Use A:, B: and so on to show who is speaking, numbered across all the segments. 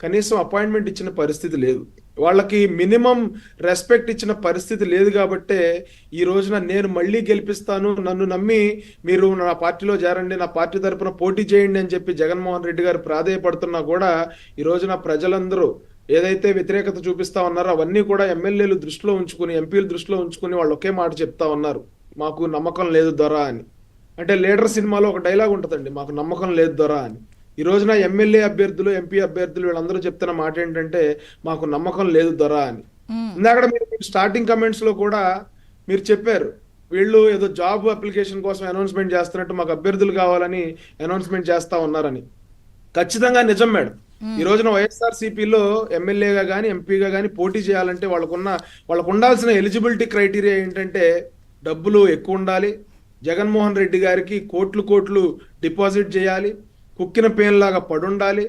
A: కనీసం అపాయింట్మెంట్ ఇచ్చిన పరిస్థితి లేదు. వాళ్ళకి మినిమం రెస్పెక్ట్ ఇచ్చిన పరిస్థితి లేదు కాబట్టే ఈ రోజున నేను మళ్ళీ గెలిపిస్తాను, నన్ను నమ్మి మీరు నా పార్టీలో చేరండి, నా పార్టీ తరపున పోటీ చేయండి అని చెప్పి జగన్మోహన్ రెడ్డి గారు ప్రాధేయపడుతున్నా కూడా ఈ రోజున ప్రజలందరూ ఏదైతే వ్యతిరేకత చూపిస్తా ఉన్నారో అవన్నీ కూడా ఎమ్మెల్యేలు దృష్టిలో ఉంచుకుని, ఎంపీలు దృష్టిలో ఉంచుకుని వాళ్ళు ఒకే మాట చెప్తా ఉన్నారు, మాకు నమ్మకం లేదు దొర అని. అంటే లీడర్ సినిమాలో ఒక డైలాగ్ ఉంటుందండి, మాకు నమ్మకం లేదు దొర అని. ఈ రోజున ఎమ్మెల్యే అభ్యర్థులు, ఎంపీ అభ్యర్థులు వీళ్ళందరూ చెప్తున్న మాట ఏంటంటే మాకు నమ్మకం లేదు దొర అని. ఇందాక మీరు స్టార్టింగ్ కమెంట్స్ లో కూడా మీరు చెప్పారు, వీళ్ళు ఏదో జాబ్ అప్లికేషన్ కోసం అనౌన్స్మెంట్ చేస్తున్నట్టు మాకు అభ్యర్థులు కావాలని అనౌన్స్మెంట్ చేస్తా ఉన్నారని. ఖచ్చితంగా నిజం మేడం. ఈ రోజున వైఎస్ఆర్సీపీలో ఎమ్మెల్యేగా కానీ ఎంపీగా కానీ పోటీ చేయాలంటే వాళ్ళకు ఉండాల్సిన ఎలిజిబిలిటీ క్రైటీరియా ఏంటంటే డబ్బులు ఎక్కువ ఉండాలి, జగన్మోహన్ రెడ్డి గారికి కోట్లు డిపాజిట్ చేయాలి, కుక్కిన పేన్లాగా పడుండాలి,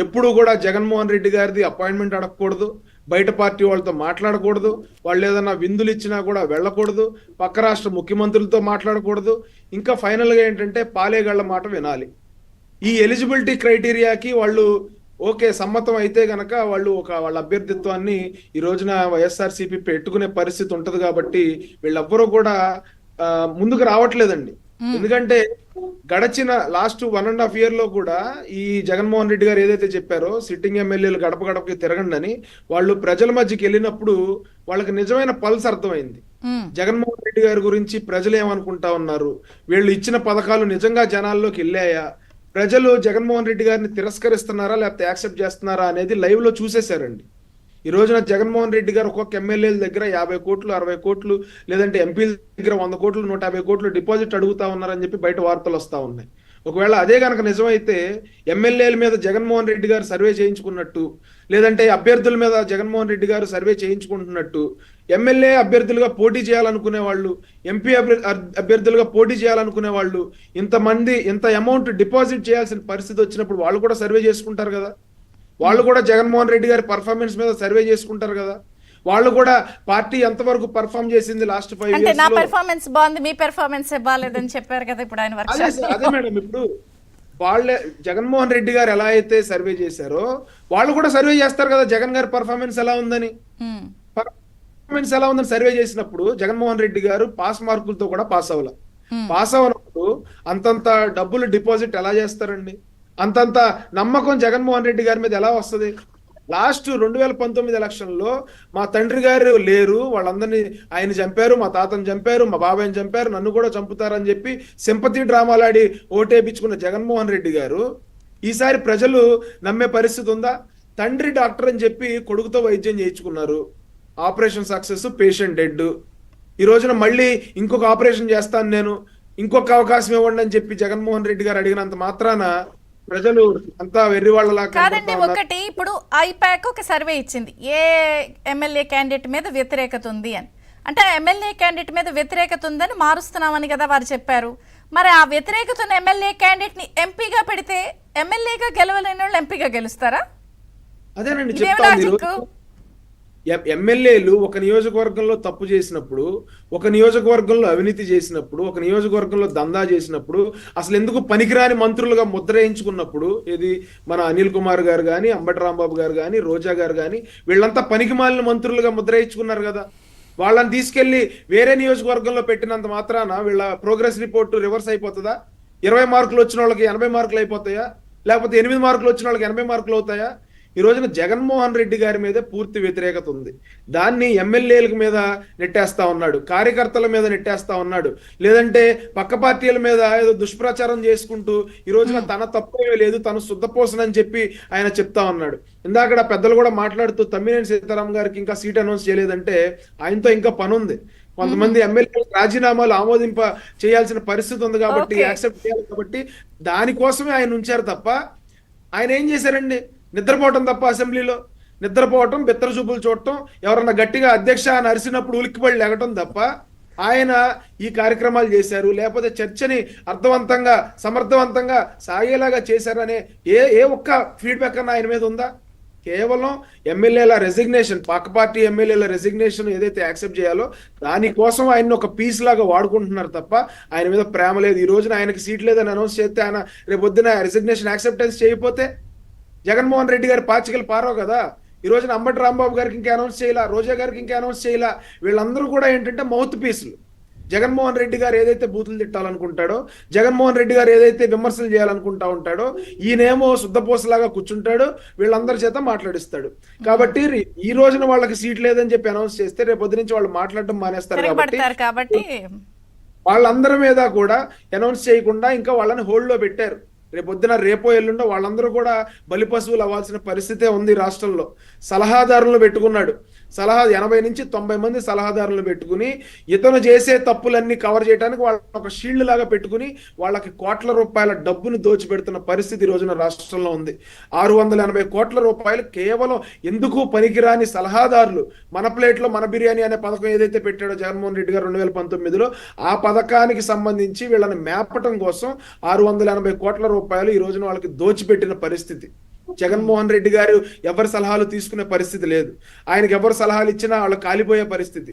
A: ఎప్పుడు కూడా జగన్మోహన్ రెడ్డి గారిది అపాయింట్మెంట్ అడగకూడదు, బయట పార్టీ వాళ్ళతో మాట్లాడకూడదు, వాళ్ళు ఏదైనా విందులు ఇచ్చినా కూడా వెళ్ళకూడదు, పక్క రాష్ట్ర ముఖ్యమంత్రులతో మాట్లాడకూడదు, ఇంకా ఫైనల్గా ఏంటంటే పాలేగాళ్ల మాట వినాలి. ఈ ఎలిజిబిలిటీ క్రైటీరియాకి వాళ్ళు ఓకే సమ్మతం అయితే గనక వాళ్ళు వాళ్ళ అభ్యర్థిత్వాన్ని ఈ రోజున వైఎస్ఆర్సీపీ పెట్టుకునే పరిస్థితి ఉంటది. కాబట్టి వీళ్ళెవ్వరూ కూడా ముందుకు రావట్లేదండి. ఎందుకంటే గడచిన లాస్ట్ 1.5 year లో కూడా ఈ జగన్మోహన్ రెడ్డి గారు ఏదైతే చెప్పారో సిట్టింగ్ ఎమ్మెల్యేలు గడప గడపకి తిరగండి అని, వాళ్ళు ప్రజల మధ్యకి వెళ్ళినప్పుడు వాళ్ళకి నిజమైన పల్స్ అర్థమైంది. జగన్మోహన్ రెడ్డి గారి గురించి ప్రజలు ఏమనుకుంటా ఉన్నారు, వీళ్ళు ఇచ్చిన పథకాలు నిజంగా జనాల్లోకి వెళ్ళాయా, ప్రజలు జగన్మోహన్ రెడ్డి గారిని తిరస్కరిస్తున్నారా లేకపోతే యాక్సెప్ట్ చేస్తున్నారా అనేది లైవ్ లో చూసేశారండి. ఈ రోజున జగన్మోహన్ రెడ్డి గారు ఒక్కొక్క ఎమ్మెల్యేల దగ్గర 50 కోట్లు 60 కోట్లు లేదంటే ఎంపీల దగ్గర 100 కోట్లు 150 కోట్లు డిపాజిట్ అడుగుతా ఉన్నారని చెప్పి బయట వార్తలు వస్తా ఉన్నాయి. ఒకవేళ అదే కనుక నిజమైతే ఎమ్మెల్యేల మీద జగన్మోహన్ రెడ్డి గారు సర్వే చేయించుకున్నట్టు, లేదంటే అభ్యర్థుల మీద జగన్మోహన్ రెడ్డి గారు సర్వే చేయించుకుంటున్నట్టు, ఎమ్మెల్యే అభ్యర్థులుగా పోటీ చేయాలనుకునే వాళ్ళు, ఎంపీ అభ్యర్థులుగా పోటీ చేయాలనుకునే వాళ్ళు ఇంతమంది ఇంత అమౌంట్ డిపాజిట్ చేయాల్సిన పరిస్థితి వచ్చినప్పుడు వాళ్ళు కూడా సర్వే చేసుకుంటారు కదా, వాళ్ళు కూడా జగన్మోహన్ రెడ్డి గారి పర్ఫార్మెన్స్ మీద సర్వే చేసుకుంటారు కదా, వాళ్ళు కూడా పార్టీ ఎంతవరకు పర్ఫార్మ్ చేసింది లాస్ట్ 5 years
B: నా పర్ఫార్మెన్స్ బాగుంది, మీ పర్ఫార్మెన్స్ బాగాలేదని చెప్పారు కదా ఇప్పుడు ఆయన.
A: అదే మేడం, ఇప్పుడు వాళ్ళే జగన్మోహన్ రెడ్డి గారు ఎలా అయితే సర్వే చేశారో వాళ్ళు కూడా సర్వే చేస్తారు కదా జగన్ గారి పర్ఫార్మెన్స్ ఎలా ఉందని. పర్ఫార్మెన్స్ ఎలా ఉందని సర్వే చేసినప్పుడు జగన్మోహన్ రెడ్డి గారు పాస్ మార్కులతో కూడా పాస్ అవ్వాల. పాస్ అవ్వనప్పుడు అంతంత డబ్బులు డిపాజిట్ ఎలా చేస్తారండి, అంతంత నమ్మకం జగన్మోహన్ రెడ్డి గారి మీద ఎలా వస్తుంది? లాస్ట్ 2019 ఎలక్షన్లో మా తండ్రి గారు లేరు, వాళ్ళందరినీ ఆయన చంపారు, మా తాతను చంపారు, మా బాబాయ్ని చంపారు, నన్ను కూడా చంపుతారని చెప్పి సింపతి డ్రామాలాడి ఓటేపించుకున్న జగన్మోహన్ రెడ్డి గారు ఈసారి ప్రజలు నమ్మే పరిస్థితి ఉందా? తండ్రి డాక్టర్ అని చెప్పి కొడుకుతో వైద్యం చేయించుకున్నారు, ఆపరేషన్ సక్సెస్, పేషెంట్ డెడ్. ఈ రోజున మళ్ళీ ఇంకొక ఆపరేషన్ చేస్తాను నేను, ఇంకొక అవకాశం ఇవ్వండి అని చెప్పి జగన్మోహన్ రెడ్డి గారు అడిగినంత మాత్రాన ప్రజలు అంతా వెర్రి వాళ్ళలా
B: కాదండి. ఒకటి ఇప్పుడు ఐపాక్ ఒక సర్వే ఇచ్చింది ఏ ఎమ్మెల్యే క్యాండిడేట్ మీద వ్యతిరేకత ఉంది అని. అంటే ఎమ్మెల్యే క్యాండిడేట్ మీద వ్యతిరేకత ఉందని మారుస్తున్నామని కదా వారు చెప్పారు. మరి ఆ వ్యతిరేకత ఉన్న ఎమ్మెల్యే క్యాండిడేట్ ని ఎంపీగా పెడితే ఎమ్మెల్యేగా గెలవలేని వాళ్ళు ఎంపీగా గెలుస్తారా?
A: అదేనండి చెప్తాను. ఎమ్మెల్యేలు ఒక నియోజకవర్గంలో తప్పు చేసినప్పుడు, ఒక నియోజకవర్గంలో అవినీతి చేసినప్పుడు, ఒక నియోజకవర్గంలో దందా చేసినప్పుడు, అసలు ఎందుకు పనికిరాని మంత్రులుగా ముద్రేయించుకున్నప్పుడు, ఇది మన అనిల్ కుమార్ గారు కానీ, అంబటి రాంబాబు గారు కానీ, రోజా గారు కానీ వీళ్ళంతా పనికిమాలిన మంత్రులుగా ముద్రేయించుకున్నారు కదా. వాళ్ళని తీసుకెళ్లి వేరే నియోజకవర్గంలో పెట్టినంత మాత్రాన వీళ్ళ ప్రోగ్రెస్ రిపోర్ట్ రివర్స్ అయిపోతుందా? 20 మార్కులు వచ్చిన వాళ్ళకి 80 మార్కులు అయిపోతాయా? లేకపోతే 8 మార్కులు వచ్చిన వాళ్ళకి 80 మార్కులు అవుతాయా? ఈ రోజున జగన్మోహన్ రెడ్డి గారి మీద పూర్తి వ్యతిరేకత ఉంది. దాన్ని ఎమ్మెల్యేల మీద నెట్టేస్తా ఉన్నాడు, కార్యకర్తల మీద నెట్టేస్తా ఉన్నాడు, లేదంటే పక్క పార్టీల మీద ఏదో దుష్ప్రచారం చేసుకుంటూ ఈ రోజున తన తప్పే లేదు, తను శుద్ధపోసనని చెప్పి ఆయన చెప్తా ఉన్నాడు. ఇందాక పెద్దలు కూడా మాట్లాడుతూ తమ్మినేని సీతారాం గారికి ఇంకా సీట్ అనౌన్స్ చేయలేదంటే ఆయనతో ఇంకా పని ఉంది. కొంతమంది ఎమ్మెల్యేలు రాజీనామాలు ఆమోదింప చేయాల్సిన పరిస్థితి ఉంది కాబట్టి, యాక్సెప్ట్ చేయాలి కాబట్టి దానికోసమే ఆయన ఉంచారు తప్ప ఆయన ఏం చేశారండి? నిద్రపోవటం తప్ప, అసెంబ్లీలో నిద్రపోవటం, బెత్తర చూపులు చూడటం, ఎవరన్నా గట్టిగా అధ్యక్ష అని అరిసినప్పుడు ఉలిక్కిపడి లేగటం తప్ప ఆయన ఈ కార్యక్రమాలు చేశారు, లేకపోతే చర్చని అర్థవంతంగా సమర్థవంతంగా సాగేలాగా చేశారనే ఏ ఒక్క ఫీడ్బ్యాక్ అన్న ఆయన మీద ఉందా? కేవలం ఎమ్మెల్యేల రెసిగ్నేషన్, పక్క పార్టీ ఎమ్మెల్యేల రెసిగ్నేషన్ ఏదైతే యాక్సెప్ట్ చేయాలో దానికోసం ఆయన ఒక పీస్ లాగా వాడుకుంటున్నారు తప్ప ఆయన మీద ప్రేమ లేదు. ఈ రోజున ఆయనకి సీట్ లేదని అనౌన్స్ చేస్తే ఆయన రేపొద్దున రెసిగ్నేషన్ యాక్సెప్టెన్స్ చేయకపోతే జగన్మోహన్ రెడ్డి గారి పాచికలు పారవు కదా. ఈ రోజున అంబటి రాంబాబు గారికి ఇంకా అనౌన్స్ చేయాల, రోజా గారికి ఇంకా అనౌన్స్ చేయాల. వీళ్ళందరూ కూడా ఏంటంటే మౌత్ పీసులు. జగన్మోహన్ రెడ్డి గారు ఏదైతే బూతులు తిట్టాలనుకుంటాడో, జగన్మోహన్ రెడ్డి గారు ఏదైతే విమర్శలు చేయాలనుకుంటా ఉంటాడో, ఈయనేమో శుద్ధపోసలాగా కూర్చుంటాడు, వీళ్ళందరి చేత మాట్లాడిస్తాడు. కాబట్టి ఈ రోజున వాళ్ళకి సీట్ లేదని చెప్పి అనౌన్స్ చేస్తే రేపు పొద్దు నుంచి వాళ్ళు మాట్లాడడం మానేస్తారు. కాబట్టి
B: తిరగబడతారు కాబట్టి
A: వాళ్ళందరి మీద కూడా అనౌన్స్ చేయకుండా ఇంకా వాళ్ళని హోల్డ్ లో పెట్టారు. రేపొద్దున రేపో ఎల్లుండో వాళ్ళందరూ కూడా బలి పశువులు అవ్వాల్సిన పరిస్థితే ఉంది రాష్ట్రంలో. సలహాదారులను పెట్టుకున్నాడు. 80 నుంచి 90 మంది సలహాదారులను పెట్టుకుని ఇతను చేసే తప్పులన్నీ కవర్ చేయడానికి వాళ్ళ ఒక షీల్డ్ లాగా పెట్టుకుని వాళ్ళకి కోట్ల రూపాయల డబ్బును దోచిపెడుతున్న పరిస్థితి ఈ రోజున రాష్ట్రంలో ఉంది. 680 కోట్ల రూపాయలు కేవలం ఎందుకు పనికిరాని సలహాదారులు. మన ప్లేట్లో మన బిర్యానీ అనే పథకం ఏదైతే పెట్టాడో జగన్మోహన్ రెడ్డి గారు 2019లో, ఆ పథకానికి సంబంధించి వీళ్ళని మేపటం కోసం 680 కోట్ల రూపాయలు ఈ రోజున వాళ్ళకి దోచిపెట్టిన పరిస్థితి. జగన్మోహన్ రెడ్డి గారు ఎవరి సలహాలు తీసుకునే పరిస్థితి లేదు. ఆయనకి ఎవరు సలహాలు ఇచ్చినా వాళ్ళు కాలిపోయే పరిస్థితి.